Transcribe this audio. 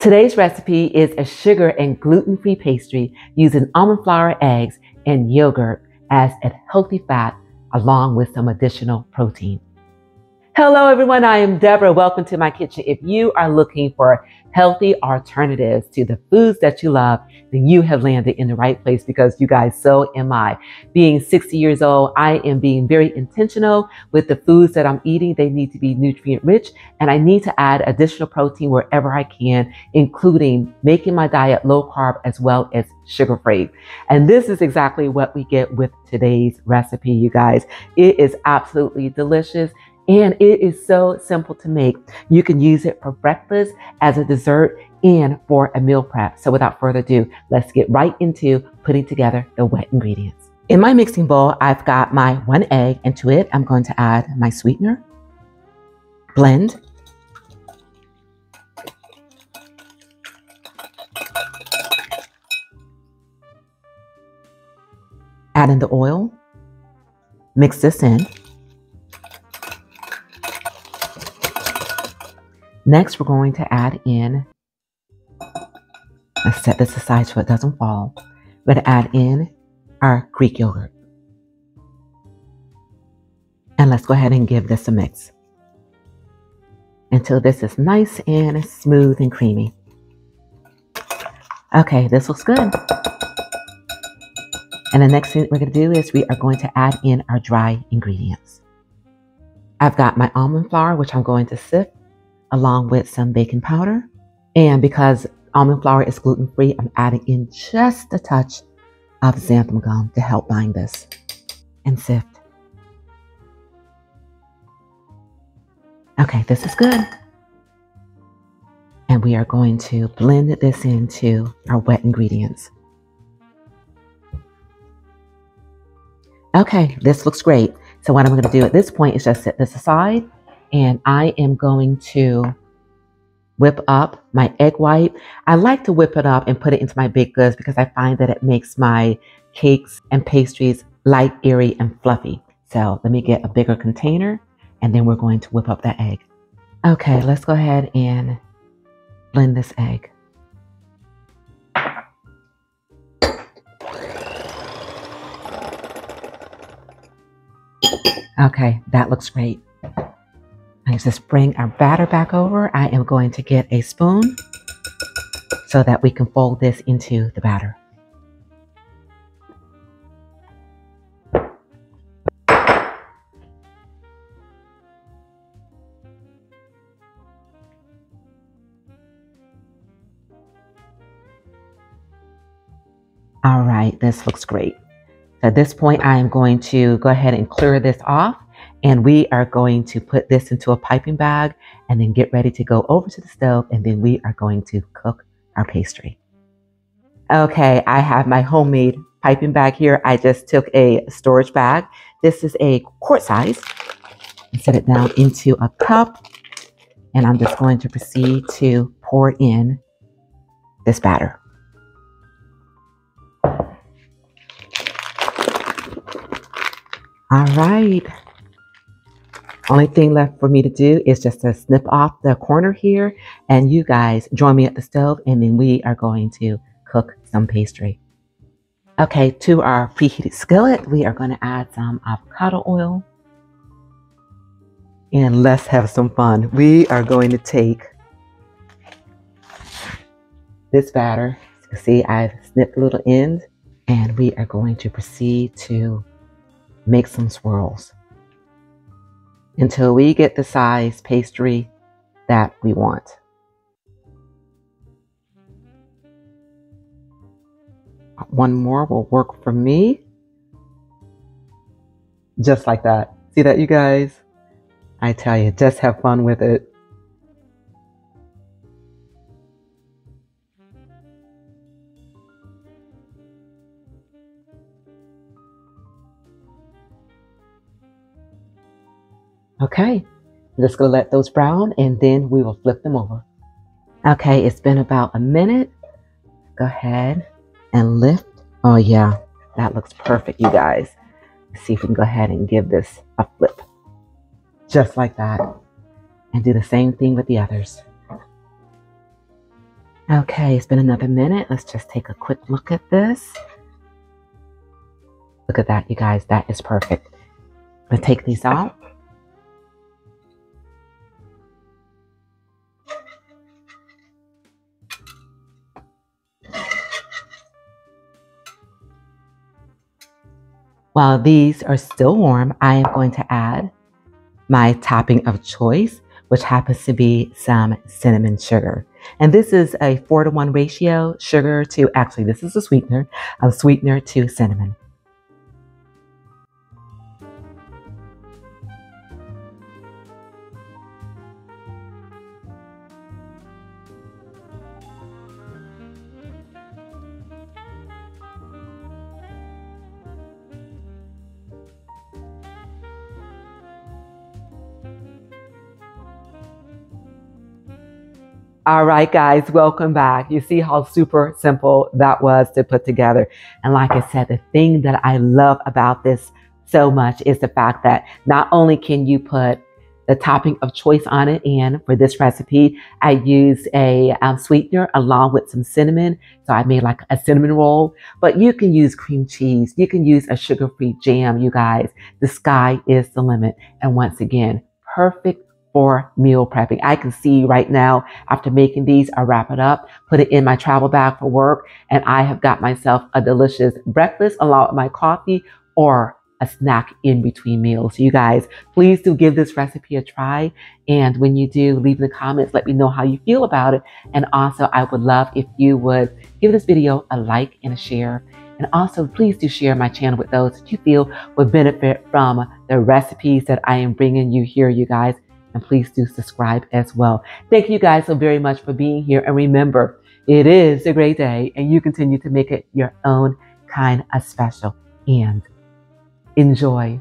Today's recipe is a sugar and gluten-free pastry using almond flour, eggs, and yogurt as a healthy fat along with some additional protein. Hello everyone, I am Deborah. Welcome to my kitchen. If you are looking for healthy alternatives to the foods that you love, then you have landed in the right place because you guys, so am I. Being 60 years old, I am being very intentional with the foods that I'm eating. They need to be nutrient rich and I need to add additional protein wherever I can, including making my diet low carb as well as sugar free. And this is exactly what we get with today's recipe, you guys. It is absolutely delicious. And it is so simple to make. You can use it for breakfast, as a dessert, and for a meal prep. So without further ado, let's get right into putting together the wet ingredients. In my mixing bowl, I've got my 1 egg. Into it, I'm going to add my sweetener, blend, add in the oil, mix this in. Next, we're going to add in, let's set this aside so it doesn't fall. We're going to add in our Greek yogurt. And let's go ahead and give this a mix until this is nice and smooth and creamy. Okay, this looks good. And the next thing we're going to do is we are going to add in our dry ingredients. I've got my almond flour, which I'm going to sift, along with some baking powder. And because almond flour is gluten-free, I'm adding in just a touch of xanthum gum to help bind this and sift. Okay, this is good. And we are going to blend this into our wet ingredients. Okay, this looks great. So what I'm going to do at this point is just set this aside. And I am going to whip up my egg white. I like to whip it up and put it into my baked goods because I find that it makes my cakes and pastries light, airy, and fluffy. So let me get a bigger container and then we're going to whip up that egg. Okay, let's go ahead and blend this egg. Okay, that looks great. I just bring our batter back over. I am going to get a spoon so that we can fold this into the batter. All right, this looks great. So at this point, I am going to go ahead and clear this off. And we are going to put this into a piping bag and then get ready to go over to the stove. And then we are going to cook our pastry. Okay, I have my homemade piping bag here. I just took a storage bag. This is a quart size. And set it down into a cup. And I'm just going to proceed to pour in this batter. All right. Only thing left for me to do is just to snip off the corner here, and you guys join me at the stove, and then we are going to cook some pastry. Okay, to our preheated skillet, we are going to add some avocado oil. And let's have some fun. We are going to take this batter. As you can see, I've snipped a little end, and we are going to proceed to make some swirls until we get the size pastry that we want. One more will work for me. Just like that. See that, you guys? I tell you, just have fun with it. Okay, I'm just going to let those brown and then we will flip them over. Okay, it's been about a minute. Go ahead and lift. Oh yeah, that looks perfect, you guys. Let's see if we can go ahead and give this a flip. Just like that. And do the same thing with the others. Okay, it's been another minute. Let's just take a quick look at this. Look at that, you guys. That is perfect. I'm going to take these out. While these are still warm, I am going to add my topping of choice, which happens to be some cinnamon sugar. And this is a 4-to-1 ratio, sugar to, actually this is a sweetener, of sweetener to cinnamon. All right, guys, welcome back. You see how super simple that was to put together. And like I said, the thing that I love about this so much is the fact that not only can you put the topping of choice on it, and for this recipe, I used a sweetener along with some cinnamon. So I made like a cinnamon roll, but you can use cream cheese. You can use a sugar-free jam, you guys. The sky is the limit. And once again, perfect for meal prepping. I can see right now, after making these, I wrap it up, put it in my travel bag for work, and I have got myself a delicious breakfast along with my coffee or a snack in between meals. So you guys, please do give this recipe a try. And when you do, leave in the comments, let me know how you feel about it. And also, I would love if you would give this video a like and a share. And also, please do share my channel with those that you feel would benefit from the recipes that I am bringing you here, you guys. And please do subscribe as well. Thank you guys so very much for being here. And remember, it is a great day and you continue to make it your own kind of special. And enjoy